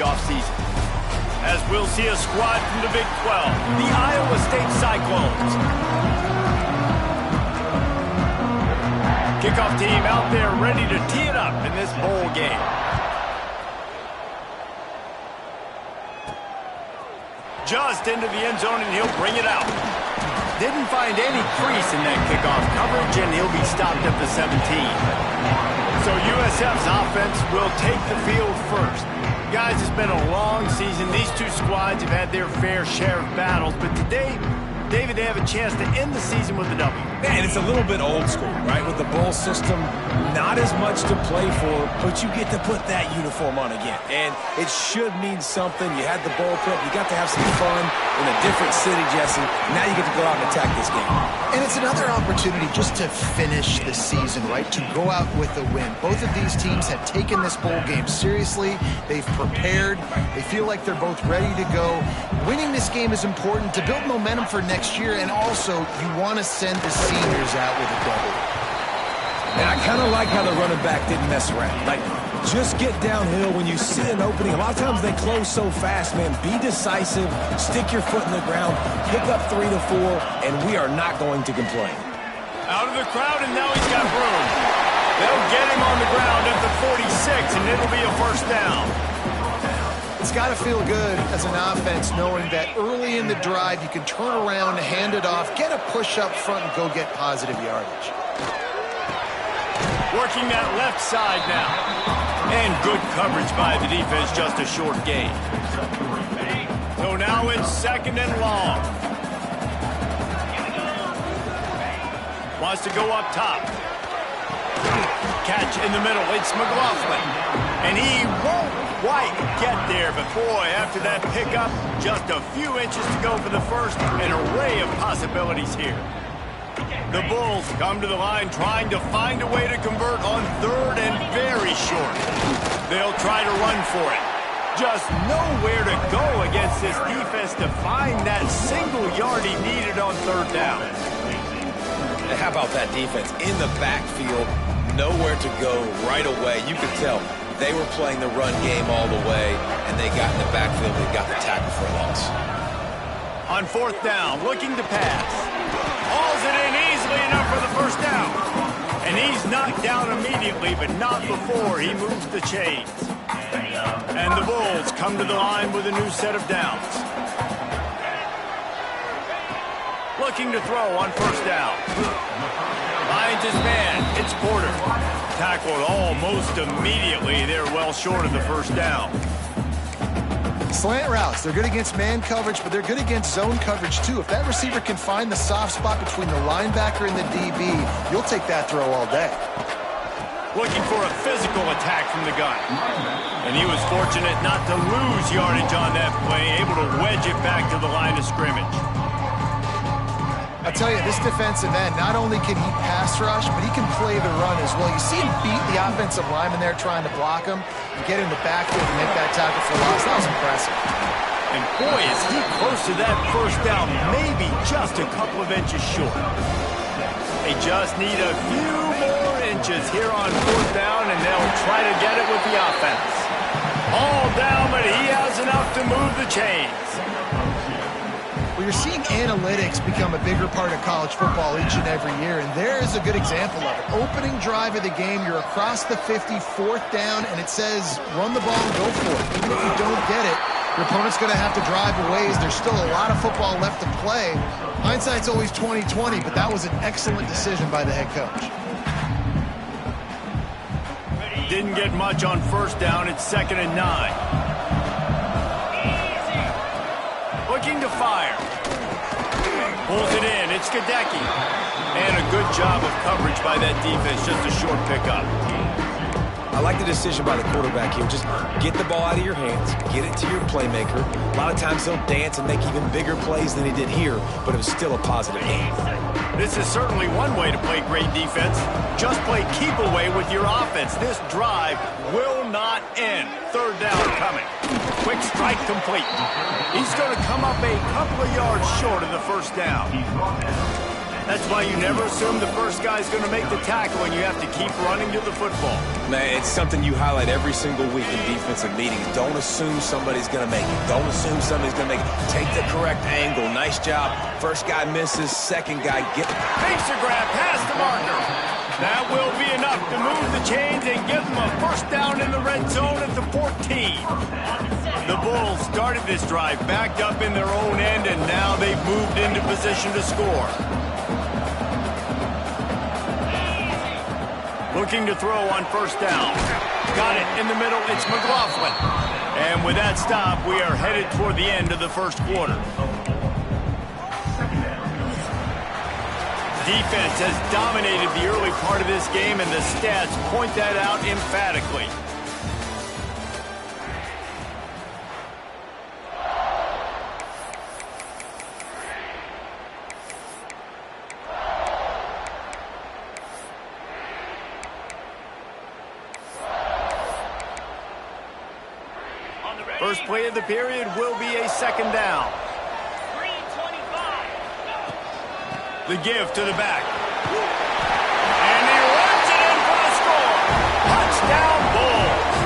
offseason. As we'll see a squad from the Big 12, the Iowa State Cyclones. Kickoff team out there ready to tee it up in this bowl game. Just into the end zone, and he'll bring it out. Didn't find any crease in that kickoff coverage, and he'll be stopped at the 17. So USF's offense will take the field first. Guys, it's been a long season. These two squads have had their fair share of battles, but today, David, they have a chance to end the season with a W. Man, it's a little bit old school, right? With the bowl system, not as much to play for, but you get to put that uniform on again. And it should mean something. You had the bowl prep. You got to have some fun in a different city, Jesse. Now you get to go out and attack this game. And it's another opportunity just to finish the season, right? To go out with a win. Both of these teams have taken this bowl game seriously. They've prepared. They feel like they're both ready to go. Winning this game is important to build momentum for next year, and also you want to send the seniors out with a W. And I kind of like how the running back didn't mess around. Like, just get downhill when you see an opening. A lot of times they close so fast, man. Be decisive, stick your foot in the ground, pick up 3 to 4, and we are not going to complain. Out of the crowd, and now he's got room. They'll get him on the ground at the 46, and it'll be a first down. It's got to feel good as an offense knowing that early in the drive you can turn around, hand it off, get a push up front, and go get positive yardage. Working that left side now. And good coverage by the defense, just a short gain. So now it's second and long. Wants to go up top. Catch in the middle. It's McLaughlin. And he won't quite get there, but boy, after that pickup, just a few inches to go for the first. An array of possibilities here. The Bulls come to the line trying to find a way to convert on third and very short. They'll try to run for it. Just nowhere to go against this defense to find that single yard he needed on third down. How about that defense in the backfield? Nowhere to go right away. You could tell they were playing the run game all the way, and they got in the backfield and got the tackle for a loss. On fourth down, looking to pass. Hauls it in easily enough for the first down. And he's knocked down immediately, but not before he moves the chains. And the Bulls come to the line with a new set of downs. Looking to throw on first down. Finds his man. It's Porter. Tackled almost immediately. They're well short of the first down. Slant routes, they're good against man coverage, but they're good against zone coverage too. If that receiver can find the soft spot between the linebacker and the DB, you'll take that throw all day. Looking for a physical attack from the gun. And he was fortunate not to lose yardage on that play, able to wedge it back to the line of scrimmage. I'll tell you, this defensive end, not only can he pass rush, but he can play the run as well. You see him beat the offensive lineman there trying to block him and get in the backfield and make that tackle for loss. That was impressive. And boy, is he close to that first down, maybe just a couple of inches short. They just need a few more inches here on fourth down, and they'll try to get it with the offense. All down, but he has enough to move the chains. Well, you're seeing analytics become a bigger part of college football each and every year, and there is a good example of it. Opening drive of the game, you're across the 50, fourth down, and it says run the ball and go for it. Even if you don't get it, your opponent's going to have to drive a ways. There's still a lot of football left to play. Hindsight's always 20/20, but that was an excellent decision by the head coach. Didn't get much on first down. It's second and 9. Looking to fire. Pulls it in. It's Gadecki. And a good job of coverage by that defense. Just a short pickup. I like the decision by the quarterback here. Just get the ball out of your hands, get it to your playmaker. A lot of times he'll dance and make even bigger plays than he did here, but it was still a positive game. This is certainly one way to play great defense. Just play keep away with your offense. This drive will not end. Third down coming. Quick strike complete. He's going to come up a couple of yards short of the first down. That's why you never assume the first guy's going to make the tackle, and you have to keep running to the football. Man, it's something you highlight every single week in defensive meetings. Don't assume somebody's going to make it. Don't assume somebody's going to make it. Take the correct angle. Nice job. First guy misses. Second guy gets it. Makes a grab past the marker. That will be enough to move the chains and give them a first down in the red zone at the 14. The Bulls started this drive backed up in their own end, and now they've moved into position to score. Looking to throw on first down. Got it in the middle. It's McLaughlin. And with that stop, we are headed toward the end of the first quarter. Defense has dominated the early part of this game, and the stats point that out emphatically. First play of the period will be a second down. The give to the back. And he runs it in for the score. Touchdown, Bulls.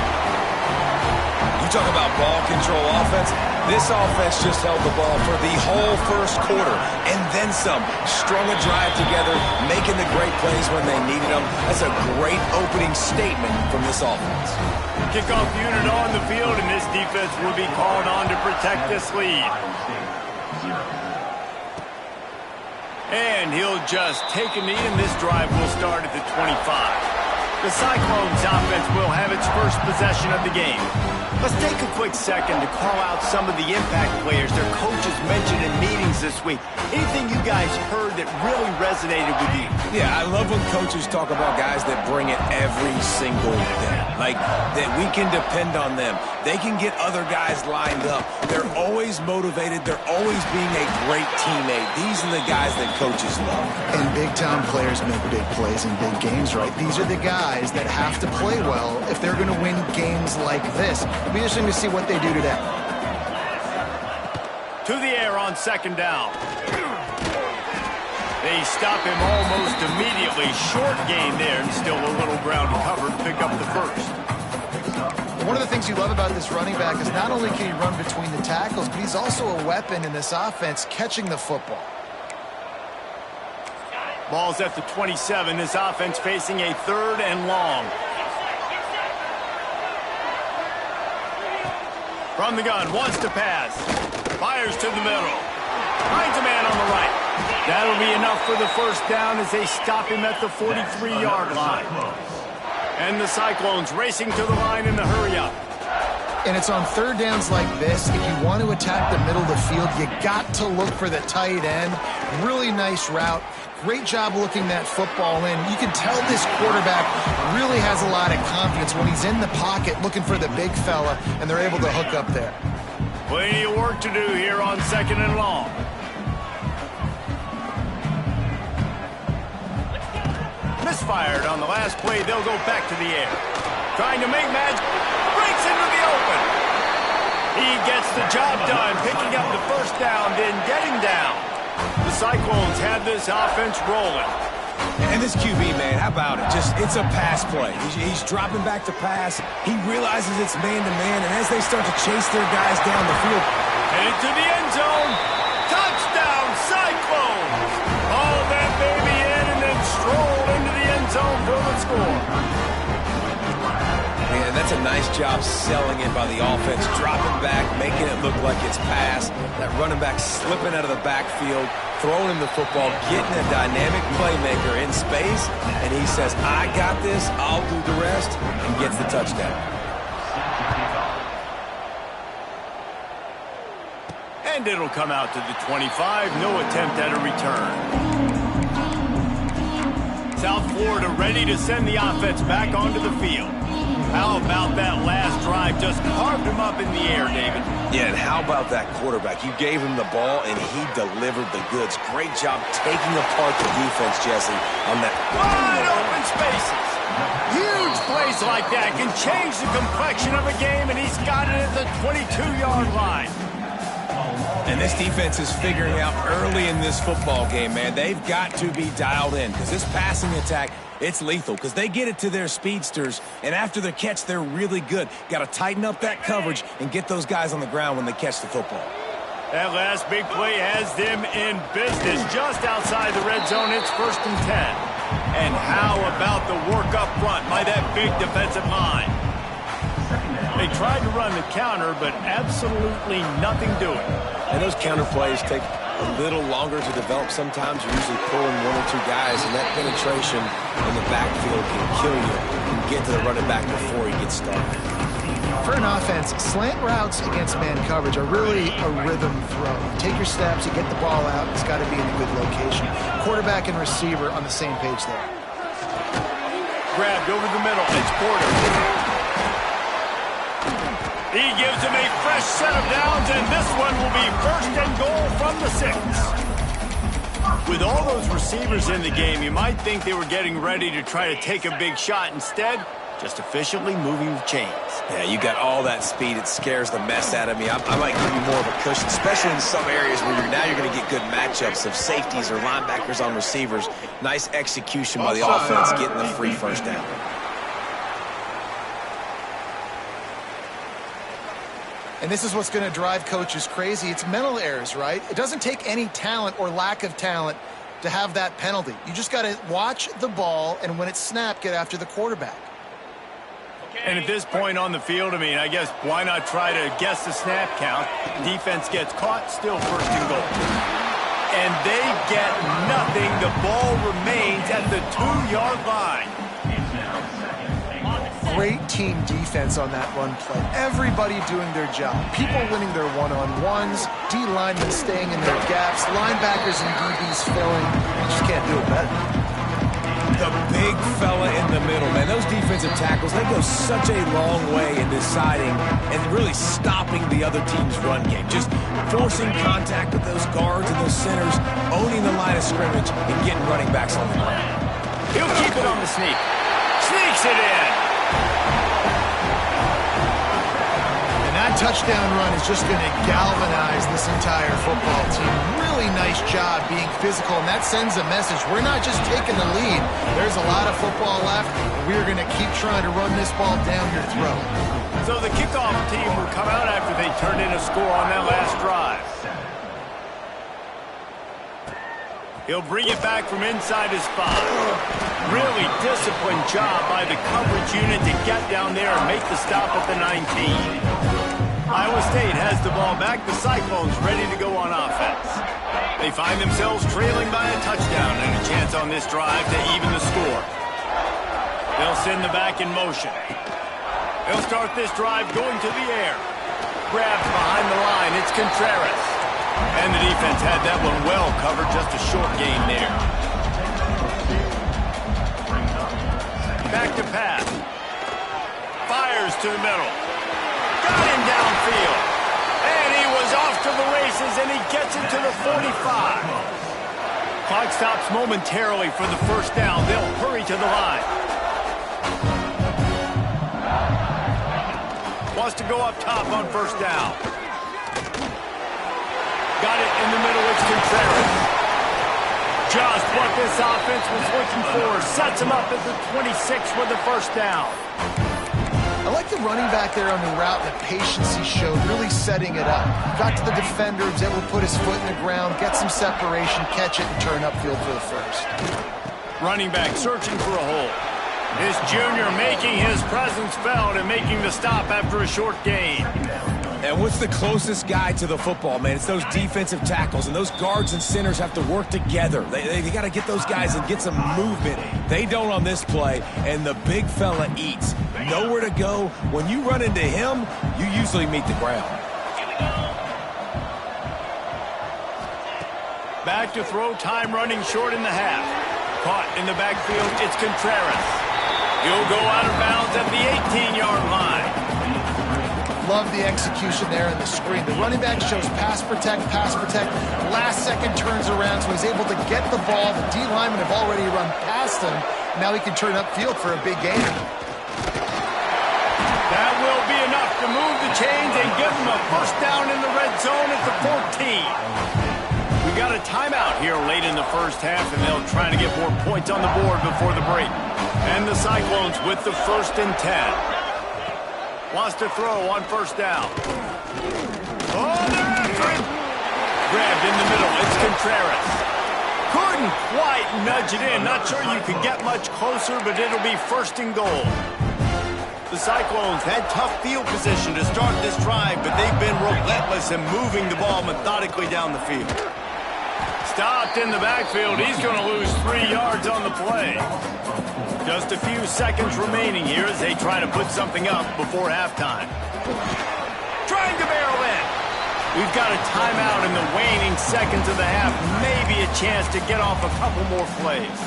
You talk about ball control offense. This offense just held the ball for the whole first quarter and then some. Strung a drive together, making the great plays when they needed them. That's a great opening statement from this offense. Kickoff unit on the field, and this defense will be called on to protect this lead. And he'll just take a knee, and this drive will start at the 25. The Cyclones offense will have its first possession of the game. Let's take a quick second to call out some of the impact players their coaches mentioned in meetings this week. Anything you guys heard that really resonated with you? Yeah, I love when coaches talk about guys that bring it every single day. Like, that we can depend on them. They can get other guys lined up. They're always motivated. They're always being a great teammate. These are the guys that coaches love. And big-time players make big plays in big games, right? These are the guys that have to play well if they're going to win games like this. It'll be interesting to see what they do today. To the air on second down. They stop him almost immediately. Short gain there, and still a little ground to cover to pick up the first. One of the things you love about this running back is not only can he run between the tackles, but he's also a weapon in this offense catching the football. Ball's at the 27. This offense facing a third and long. From the gun, wants to pass. Fires to the middle. Finds a man on the right. That'll be enough for the first down as they stop him at the 43-yard line. And the Cyclones racing to the line in the hurry-up. And it's on third downs like this. If you want to attack the middle of the field, you got to look for the tight end. Really nice route. Great job looking that football in. You can tell this quarterback really has a lot of confidence when he's in the pocket looking for the big fella, and they're able to hook up there. Plenty of work to do here on second and long. Misfired on the last play. They'll go back to the air. Trying to make magic. Breaks into the open. He gets the job done, picking up the first down, then getting down. The Cyclones have this offense rolling. And this QB, man, how about it? It's a pass play. He's dropping back to pass. He realizes it's man-to-man, and as they start to chase their guys down the field. Headed to the end zone. Touchdown, Cyclones. Haul that baby in and then stroll into the end zone for the score. Man, that's a nice job selling it by the offense, dropping back, making it look like it's pass. That running back slipping out of the backfield, throwing him the football, getting a dynamic playmaker in space, and he says, I got this, I'll do the rest, and gets the touchdown. And it'll come out to the 25. No attempt at a return. South Florida ready to send the offense back onto the field. How about that last drive? Just carved him up in the air, David. Yeah, and how about that quarterback? You gave him the ball, and he delivered the goods. Great job taking apart the defense, Jesse, on that. Wide open spaces. Huge plays like that can change the complexion of a game, and he's got it at the 22-yard line. And this defense is figuring out early in this football game, man. They've got to be dialed in because this passing attack, it's lethal because they get it to their speedsters, and after the catch, they're really good. Got to tighten up that coverage and get those guys on the ground when they catch the football. That last big play has them in business just outside the red zone. It's 1st and 10. And how about the work up front by that big defensive line? They tried to run the counter, but absolutely nothing doing. And those counter plays take a little longer to develop sometimes. You're usually pulling 1 or 2 guys, and that penetration in the backfield can kill you and get to the running back before he gets started. For an offense, slant routes against man coverage are really a rhythm throw. You take your steps, you get the ball out, it's got to be in a good location. Quarterback and receiver on the same page there. Grabbed over the middle. It's Porter. He gives him a fresh set of downs, and this one will be 1st and goal from the 6. With all those receivers in the game, you might think they were getting ready to try to take a big shot. Instead, just efficiently moving the chains. Yeah, you got all that speed. It scares the mess out of me. I might give you more of a cushion, especially in some areas where you're going to get good matchups of safeties or linebackers on receivers. Nice execution by the offense, getting the free 1st down. And this is what's going to drive coaches crazy. It's mental errors, right? It doesn't take any talent or lack of talent to have that penalty. You just got to watch the ball, and when it's snapped, get after the quarterback. And at this point on the field, I guess why not try to guess the snap count? Defense gets caught, still 1st and goal. And they get nothing. The ball remains at the 2-yard line. Great team defense on that run play. Everybody doing their job. People winning their one-on-ones, D linemen staying in their gaps, linebackers and DBs filling. You just can't do it better. The big fella in the middle, man. Those defensive tackles, they go such a long way in deciding and really stopping the other team's run game. Just forcing contact with those guards and those centers, owning the line of scrimmage, and getting running backs on the ground. He'll keep it on the sneak. Sneaks it in. And that touchdown run is just going to galvanize this entire football team. Really nice job being physical, and that sends a message. We're not just taking the lead. There's a lot of football left, and we're going to keep trying to run this ball down your throat. So the kickoff team will come out after they turned in a score on that last drive. He'll bring it back from inside his 5. Really disciplined job by the coverage unit to get down there and make the stop at the 19. Iowa State has the ball back. The Cyclones ready to go on offense. They find themselves trailing by a touchdown and a chance on this drive to even the score. They'll send the back in motion. They'll start this drive going to the air. Grabs behind the line. It's Contreras. And the defense had that one well covered. Just a short gain there. Back to pass. Fires to the middle. Got him downfield. And he was off to the races, and he gets it to the 45. Clock stops momentarily for the 1st down. They'll hurry to the line. Wants to go up top on 1st down. Got it in the middle. It's Contreras. Just what this offense was looking for. Sets him up at the 26 with the 1st down. I like the running back there on the route, the patience he showed, really setting it up. Got to the defender, was able to put his foot in the ground, get some separation, catch it, and turn upfield for the 1st. Running back searching for a hole. This junior making his presence felt and making the stop after a short gain. And what's the closest guy to the football, man? It's those defensive tackles, and those guards and centers have to work together. They got to get those guys and get some movement. They don't on this play, and the big fella eats. Nowhere to go. When you run into him, you usually meet the ground. Back to throw, time running short in the half. Caught in the backfield, it's Contreras. He'll go out of bounds at the 18-yard line. Love the execution there in the screen. The running back shows pass protect. Last second turns around, so he's able to get the ball. The D linemen have already run past him. Now he can turn upfield for a big gain. That will be enough to move the chains and give them a 1st down in the red zone at the 14. got a timeout here late in the first half, and they'll try to get more points on the board before the break. And the Cyclones with the 1st and 10. Wants to throw on 1st down. Oh, they're after him. Grabbed in the middle. It's Contreras. Couldn't quite nudge it in. Not sure you could get much closer, but it'll be 1st and goal. The Cyclones had tough field position to start this drive, but they've been relentless in moving the ball methodically down the field. Stopped in the backfield. He's going to lose 3 yards on the play. Just a few seconds remaining here as they try to put something up before halftime. Trying to barrel in. We've got a timeout in the waning seconds of the half. Maybe a chance to get off a couple more plays.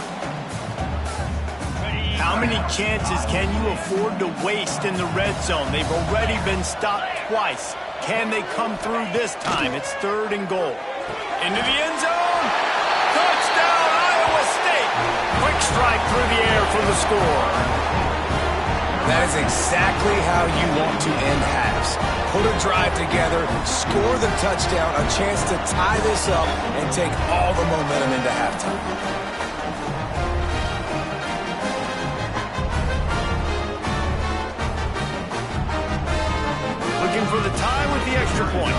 How many chances can you afford to waste in the red zone? They've already been stopped twice. Can they come through this time? It's 3rd and goal. Into the end zone. Touchdown, Iowa State. Quick strike through the air for the score. That is exactly how you want to end halves. Put a drive together, score the touchdown, a chance to tie this up, and take all the momentum into halftime. Looking for the tie with the extra point.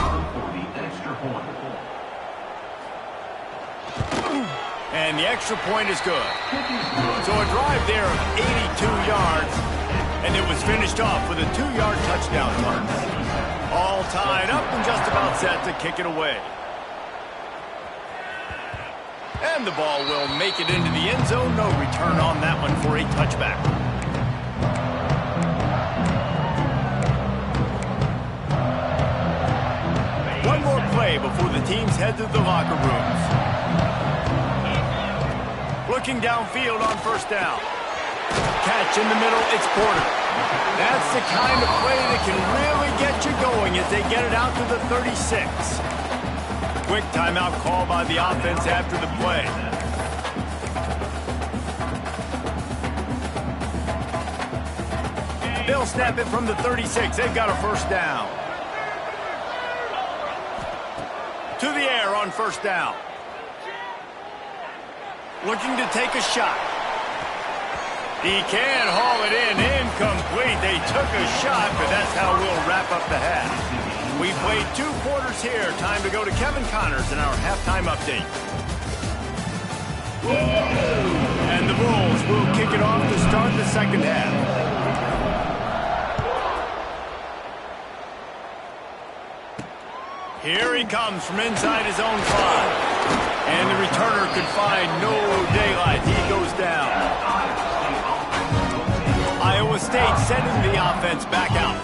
And the extra point is good. So a drive there of 82 yards, and it was finished off with a 2-yard touchdown run. All tied up and just about set to kick it away. And the ball will make it into the end zone. No return on that one for a touchback. One more play before the teams head to the locker rooms. Looking downfield on 1st down. Catch in the middle, it's Porter. That's the kind of play that can really get you going as they get it out to the 36. Quick timeout call by the offense after the play. They'll snap it from the 36. They've got a 1st down. To the air on 1st down. Looking to take a shot. He can haul it in. Incomplete. They took a shot, but that's how we'll wrap up the half. We played 2 quarters here. Time to go to Kevin Connors in our halftime update. And the Bulls will kick it off to start the 2nd half. Here he comes from inside his own 5. And the returner could find no daylight. He goes down. Iowa State sending the offense back out.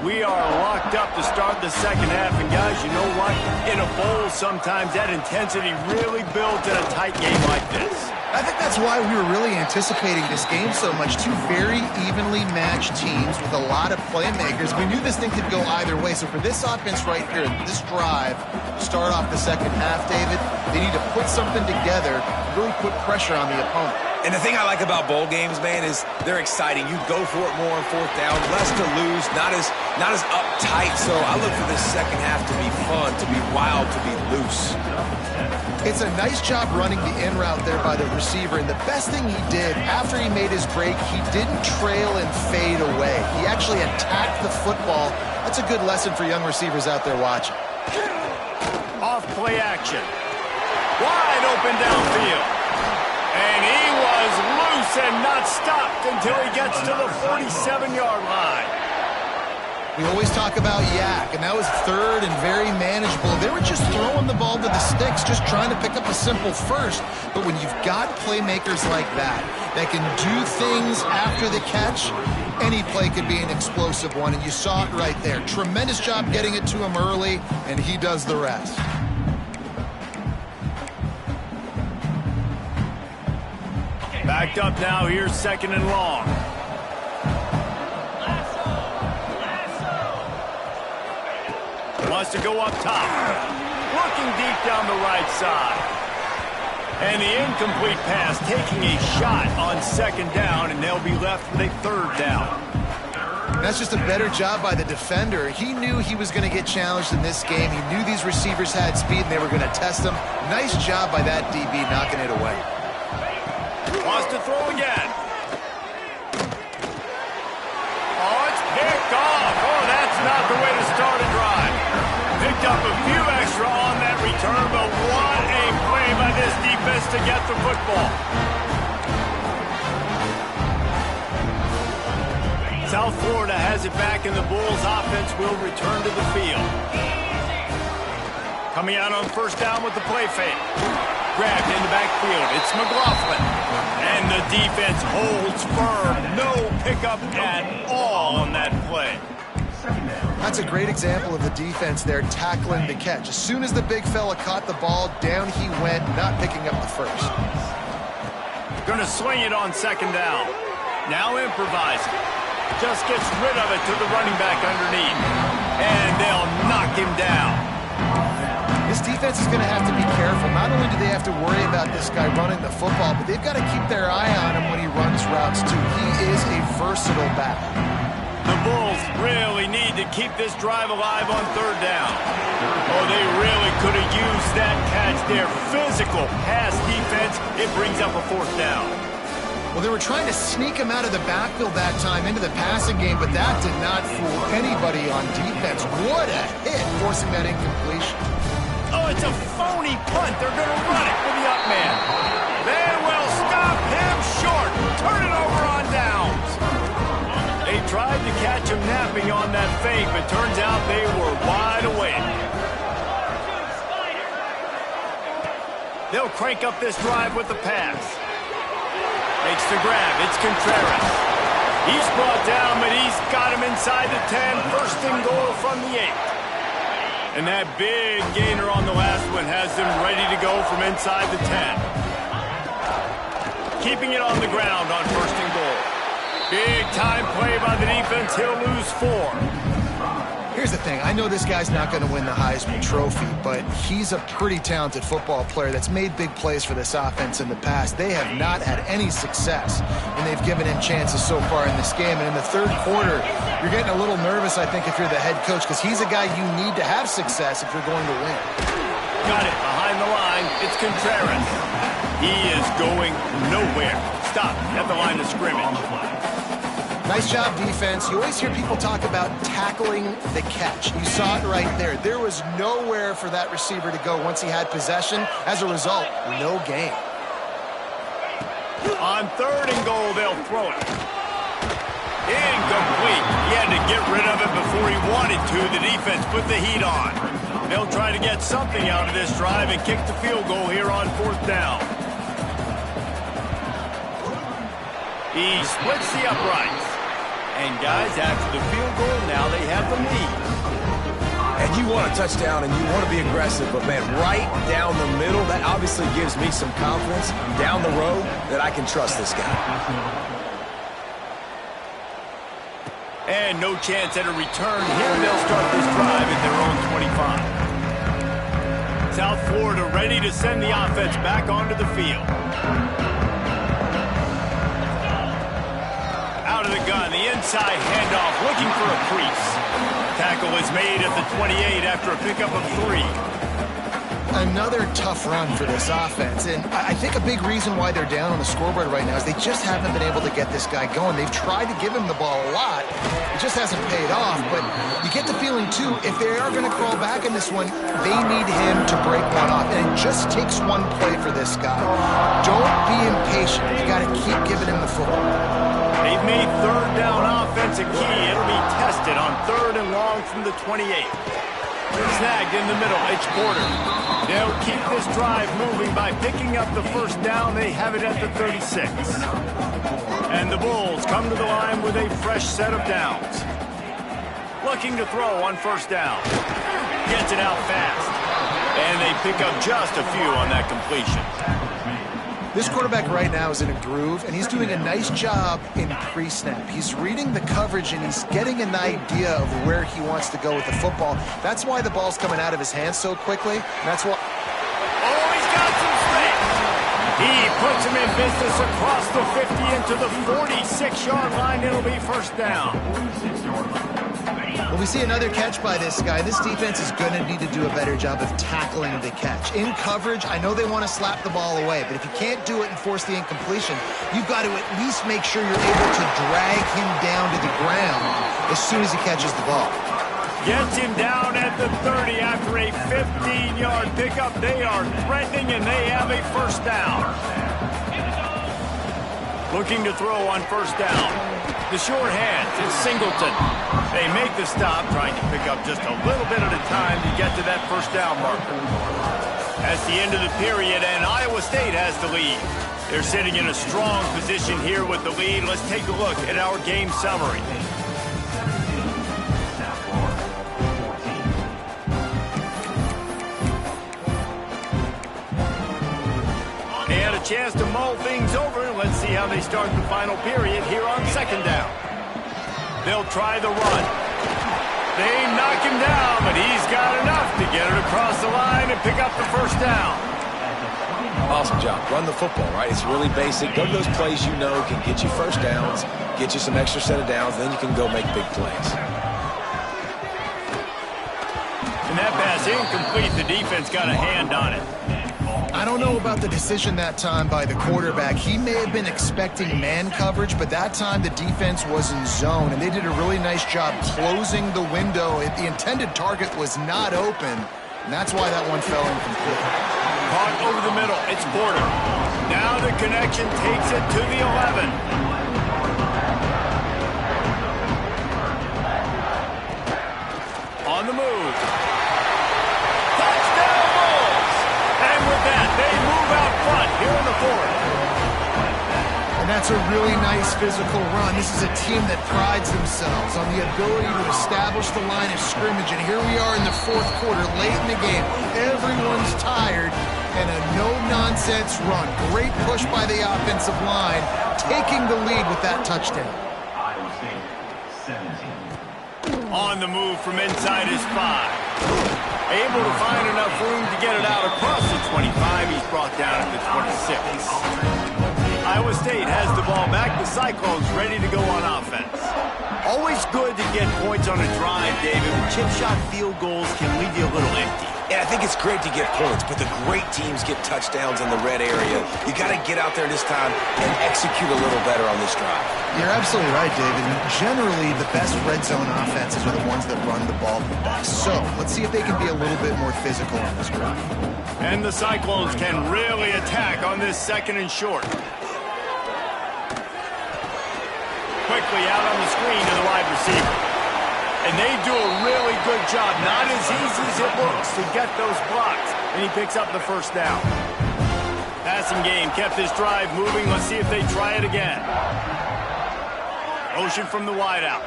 We are locked up to start the 2nd half. And guys, you know what? In a bowl, sometimes that intensity really builds in a tight game like this. I think that's why we were really anticipating this game so much. 2 very evenly matched teams with a lot of playmakers. We knew this thing could go either way. So for this offense right here, this drive, start off the 2nd half, David, they need to put something together, really put pressure on the opponent. And the thing I like about bowl games, man, is they're exciting. You go for it more on 4th down, less to lose, not as uptight. So I look for this 2nd half to be fun, to be wild, to be loose. It's a nice job running the in route there by the receiver. And the best thing he did after he made his break, he didn't trail and fade away. He actually attacked the football. That's a good lesson for young receivers out there watching. Off play action. Wide open downfield. And he was loose and not stopped until he gets to the 47-yard line. We always talk about Yak, and that was 3rd and very manageable. They were just throwing the ball to the sticks, just trying to pick up a simple 1st. But when you've got playmakers like that can do things after the catch, any play could be an explosive one, and you saw it right there. Tremendous job getting it to him early, and he does the rest. Backed up now, here's 2nd and long. Wants to go up top. Looking deep down the right side. And the incomplete pass taking a shot on 2nd down, and they'll be left with a 3rd down. That's just a better job by the defender. He knew he was going to get challenged in this game. He knew these receivers had speed and they were going to test him. Nice job by that DB knocking it away. Wants to throw again. Oh, it's picked off. Oh, that's not the way to start a drive. Picked up a few extra on that return, but what a play by this defense to get the football. South Florida has it back, and the Bulls offense will return to the field. Coming out on first down with the play fake. Grabbed in the backfield. It's McLaughlin. And the defense holds firm. No pickup at all on that play. That's a great example of the defense there tackling the catch. As soon as the big fella caught the ball, down he went, not picking up the first. Going to swing it on second down. Now improvising. Just gets rid of it to the running back underneath. And they'll knock him down. This defense is going to have to be careful. Not only do they have to worry about this guy running the football, but they've got to keep their eye on him when he runs routes too. He is a versatile back. The Bulls really need to keep this drive alive on third down. Oh, they really could have used that catch there. Physical pass defense. It brings up a fourth down. Well, they were trying to sneak him out of the backfield that time into the passing game, but that did not fool anybody on defense. What a hit, forcing that incompletion. Oh, it's a phony punt. They're going to run it for the up man. They will stop him short. Turn it over on downs. They tried to catch him napping on that fake, but turns out they were wide awake. They'll crank up this drive with the pass. Makes the grab. It's Contreras. He's brought down, but he's got him inside the 10. First and goal from the 8. And that big gainer on the last one has them ready to go from inside the 10. Keeping it on the ground on first and goal. Big time play by the defense. He'll lose 4. Here's the thing. I know this guy's not going to win the Heisman Trophy, but he's a pretty talented football player that's made big plays for this offense in the past. They have not had any success, and they've given him chances so far in this game. And in the third quarter, you're getting a little nervous, I think, if you're the head coach, because he's a guy you need to have success if you're going to win. Got it behind the line. It's Contreras. He is going nowhere. Stop at the line of scrimmage. Nice job, defense. You always hear people talk about tackling the catch. You saw it right there. There was nowhere for that receiver to go once he had possession. As a result, no gain. On third and goal, they'll throw it. Incomplete. He had to get rid of it before he wanted to. The defense put the heat on. They'll try to get something out of this drive and kick the field goal here on fourth down. He splits the uprights. And guys, after the field goal, now they have the lead. And you want a touchdown and you want to be aggressive, but man, right down the middle, that obviously gives me some confidence down the road that I can trust this guy. And no chance at a return here. They'll start this drive at their own 25. South Florida ready to send the offense back onto the field. Out of the gun, the inside handoff, looking for a crease. Tackle is made at the 28 after a pickup of 3. Another tough run for this offense, and I think a big reason why they're down on the scoreboard right now is they just haven't been able to get this guy going. They've tried to give him the ball a lot. It just hasn't paid off, but you get the feeling, too, if they are going to crawl back in this one, they need him to break one off, and it just takes one play for this guy. Don't be impatient. You got to keep giving him the football. They've made third down offense a key. It'll be tested on third and long from the 28. Snagged in the middle. It's Porter. They'll keep this drive moving by picking up the first down. They have it at the 36. And the Bulls come to the line with a fresh set of downs. Looking to throw on first down. Gets it out fast. And they pick up just a few on that completion. This quarterback right now is in a groove, and he's doing a nice job in pre-snap. He's reading the coverage, and he's getting an idea of where he wants to go with the football. That's why the ball's coming out of his hands so quickly, and that's why... Oh, he's got some space! He puts him in business across the 50 into the 46-yard line. It'll be first down. Well, we see another catch by this guy. This defense is going to need to do a better job of tackling the catch. In coverage, I know they want to slap the ball away, but if you can't do it and force the incompletion, you've got to at least make sure you're able to drag him down to the ground as soon as he catches the ball. Gets him down at the 30 after a 15-yard pickup. They are threatening, and they have a first down. Looking to throw on first down. The short hands, it's Singleton. They make the stop, trying to pick up just a little bit at a time to get to that first down marker. That's the end of the period, and Iowa State has the lead. They're sitting in a strong position here with the lead. Let's take a look at our game summary. They had a chance to mull things over. Let's see how they start the final period here on second down. They'll try the run. They knock him down, but he's got enough to get it across the line and pick up the first down. Awesome job. Run the football, right? It's really basic. Go to those plays you know can get you first downs, get you some extra set of downs, then you can go make big plays. And that pass incomplete. The defense got a hand on it. I don't know about the decision that time by the quarterback. He may have been expecting man coverage, but that time the defense was in zone, and they did a really nice job closing the window. The intended target was not open, and that's why that one fell incomplete. Caught over the middle. It's Porter. Now the connection takes it to the 11. On the move. Touchdown Bulls! And with that, they move out front here in the fourth. And that's a really nice physical run. This is a team that prides themselves on the ability to establish the line of scrimmage. And here we are in the fourth quarter, late in the game. Everyone's tired, and a no-nonsense run. Great push by the offensive line, taking the lead with that touchdown. On the move from inside his 5. Able to find enough room to get it out across the 25. He's brought down at the 26. Iowa State has the ball back. The Cyclones ready to go on offense. Always good to get points on a drive, David. Chip shot field goals can leave you a little empty. Yeah, I think it's great to get points, but the great teams get touchdowns in the red area. You got to get out there this time and execute a little better on this drive. You're absolutely right, David. Generally, the best red zone offenses are the ones that run the ball the best. So let's see if they can be a little bit more physical on this drive. And the Cyclones can really attack on this second and short. Quickly out on the screen to the wide receiver. And they do a really good job. Not as easy as it looks to get those blocks. And he picks up the first down. Passing game kept this drive moving. Let's see if they try it again. Motion from the wideout.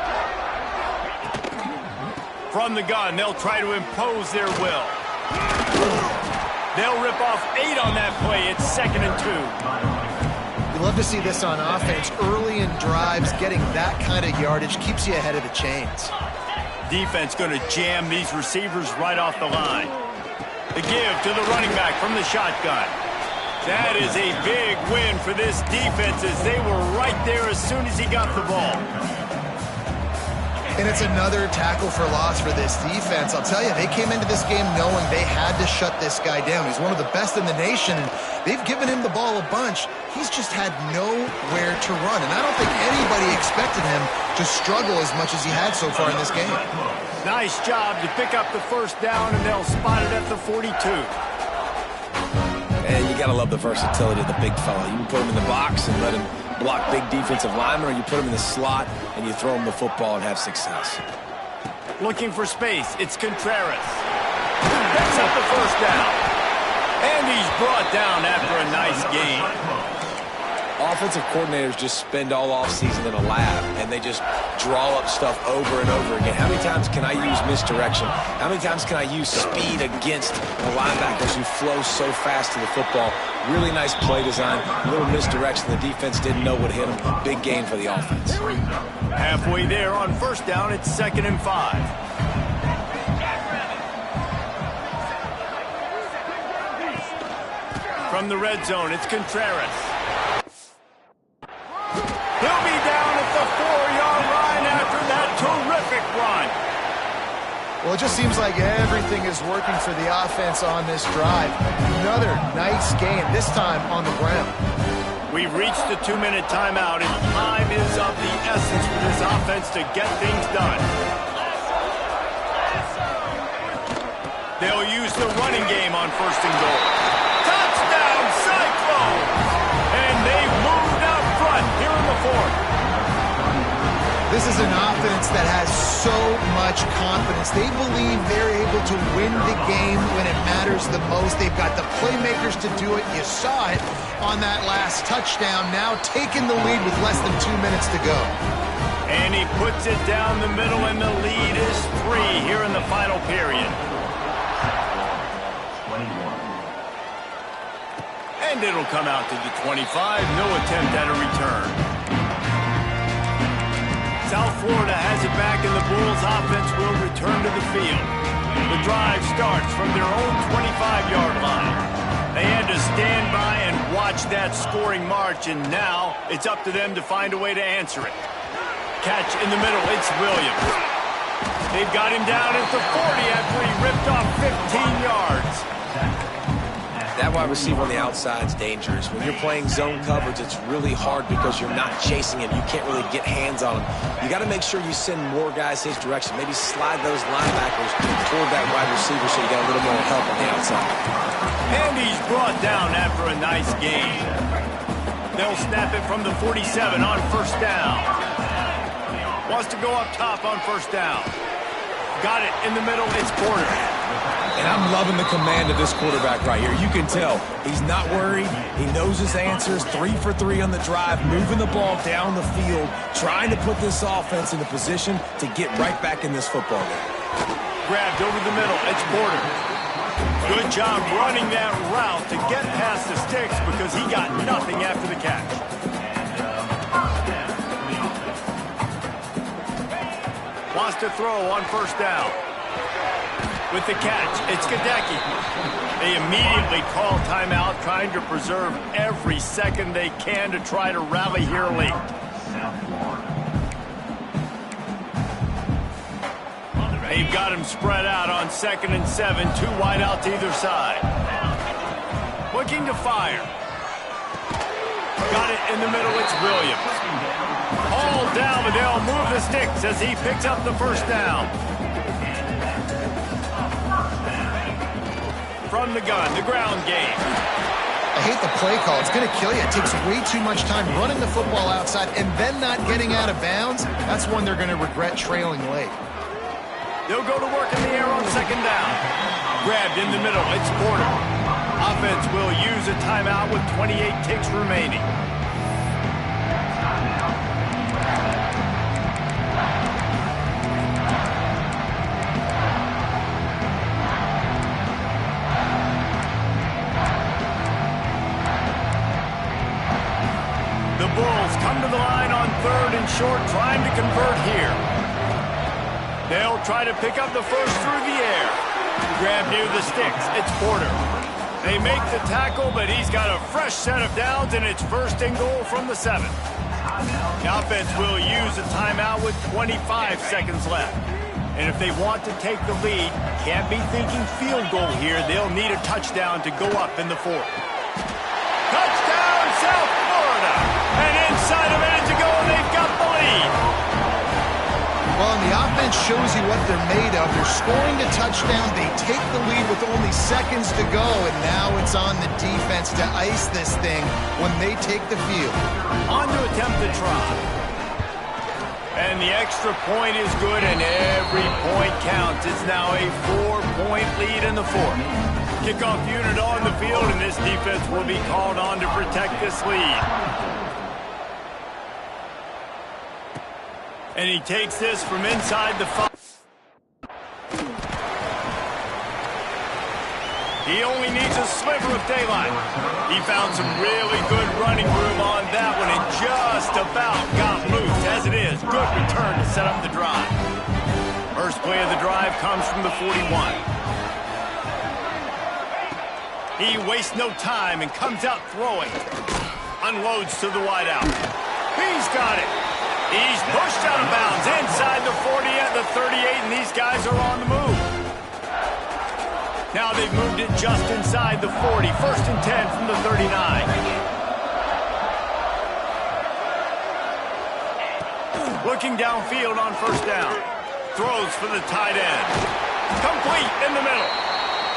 From the gun, they'll try to impose their will. They'll rip off 8 on that play. It's 2nd and 2. You love to see this on offense. Early in drives, getting that kind of yardage keeps you ahead of the chains. Defense going to jam these receivers right off the line. The give to the running back from the shotgun. That is a big win for this defense as they were right there as soon as he got the ball. And it's another tackle for loss for this defense. I'll tell you, they came into this game knowing they had to shut this guy down. He's one of the best in the nation, and they've given him the ball a bunch. He's just had nowhere to run, and I don't think anybody expected him to struggle as much as he had so far in this game. Nice job to pick up the first down, and they'll spot it at the 42. And you got to love the versatility of the big fella. You can put him in the box and let him block big defensive linemen, or you put him in the slot and you throw him the football and have success. Looking for space. It's Contreras. Picks up the first down. And he's brought down after a nice gain. Offensive coordinators just spend all offseason in a lab, and they just draw up stuff over and over again. How many times can I use misdirection? How many times can I use speed against the linebackers who flow so fast to the football? Really nice play design, a little misdirection. The defense didn't know what hit them. Big gain for the offense. Halfway there on first down, it's 2nd and 5. from the red zone. It's Contreras. He'll be down at the 4-yard line after that terrific run. Well, it just seems like everything is working for the offense on this drive. Another nice game, this time on the ground. We've reached the 2-minute timeout, and time is of the essence for this offense to get things done. They'll use the running game on 1st and goal. Touchdown, Cyclones! And they've moved out front here in the 4th. This is an offense that has so much confidence. They believe they're able to win the game when it matters the most. They've got the playmakers to do it. You saw it on that last touchdown. Now taking the lead with less than 2 minutes to go. And he puts it down the middle, and the lead is 3 here in the final period. And it'll come out to the 25. No attempt at a return. South Florida has it back, and the Bulls offense will return to the field. The drive starts from their own 25-yard line. They had to stand by and watch that scoring march, and now it's up to them to find a way to answer it. Catch in the middle, it's Williams. They've got him down at the 40 after he ripped off 15 yards. That wide receiver on the outside is dangerous. When you're playing zone coverage, it's really hard because you're not chasing him. You can't really get hands on him. You got to make sure you send more guys his direction. Maybe slide those linebackers toward that wide receiver so you got a little more help on the outside. And he's brought down after a nice gain. They'll snap it from the 47 on 1st down. Wants to go up top on 1st down. Got it in the middle, it's Porter. And I'm loving the command of this quarterback right here. You can tell he's not worried. He knows his answers. 3 for 3 on the drive, moving the ball down the field, trying to put this offense in a position to get right back in this football game. Grabbed over the middle. It's Porter. Good job running that route to get past the sticks because he got nothing after the catch. Wants to throw on 1st down. With the catch, it's Gadecki. They immediately call timeout, trying to preserve every second they can to try to rally here late. They've got him spread out on 2nd and 7, 2 wide out to either side. Looking to fire. Got it in the middle, it's Williams. All down, but they'll move the sticks as he picks up the 1st down. From the gun, the ground game. I hate the play call. It's going to kill you. It takes way too much time running the football outside and then not getting out of bounds. That's one they're going to regret trailing late. They'll go to work in the air on 2nd down. Grabbed in the middle, it's Porter. Offense will use a timeout with 28 ticks remaining. The Bulls come to the line on 3rd and short, trying to convert here. They'll try to pick up the first through the air. Grab near the sticks. It's Porter. They make the tackle, but he's got a fresh set of downs, and it's 1st and goal from the 7. The offense will use a timeout with 25 seconds left. And if they want to take the lead, can't be thinking field goal here. They'll need a touchdown to go up in the 4th. Touchdown, South Florida! And inside a minute to go, and they've got the lead. Well, and the offense shows you what they're made of. They're scoring a touchdown. They take the lead with only seconds to go, and now it's on the defense to ice this thing when they take the field. On to attempt the try. And the extra point is good, and every point counts. It's now a 4-point lead in the 4th. Kickoff unit on the field, and this defense will be called on to protect this lead. And he takes this from inside the 5. He only needs a sliver of daylight. He found some really good running room on that one and just about got loose. As it is, good return to set up the drive. First play of the drive comes from the 41. He wastes no time and comes out throwing. Unloads to the wideout. He's got it. He's pushed out of bounds inside the 40 at the 38, and these guys are on the move. Now they've moved it just inside the 40. 1st and 10 from the 39. Looking downfield on 1st down. Throws for the tight end. Complete in the middle.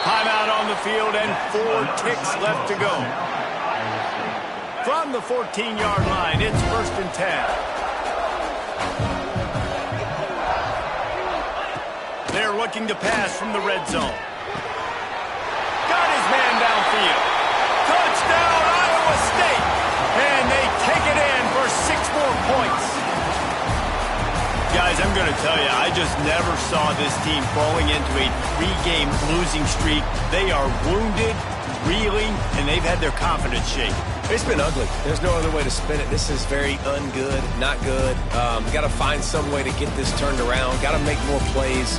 Timeout on the field and 4 ticks left to go. From the 14-yard line, it's 1st and 10. They're looking to pass from the red zone. Got his man downfield. Touchdown, Iowa State. And they take it in for 6 more points. Guys, I'm going to tell you, I just never saw this team falling into a 3-game losing streak. They are wounded, reeling, and they've had their confidence shaken. It's been ugly. There's no other way to spin it. This is very ungood, not good. Got to find some way to get this turned around. Got to make more plays.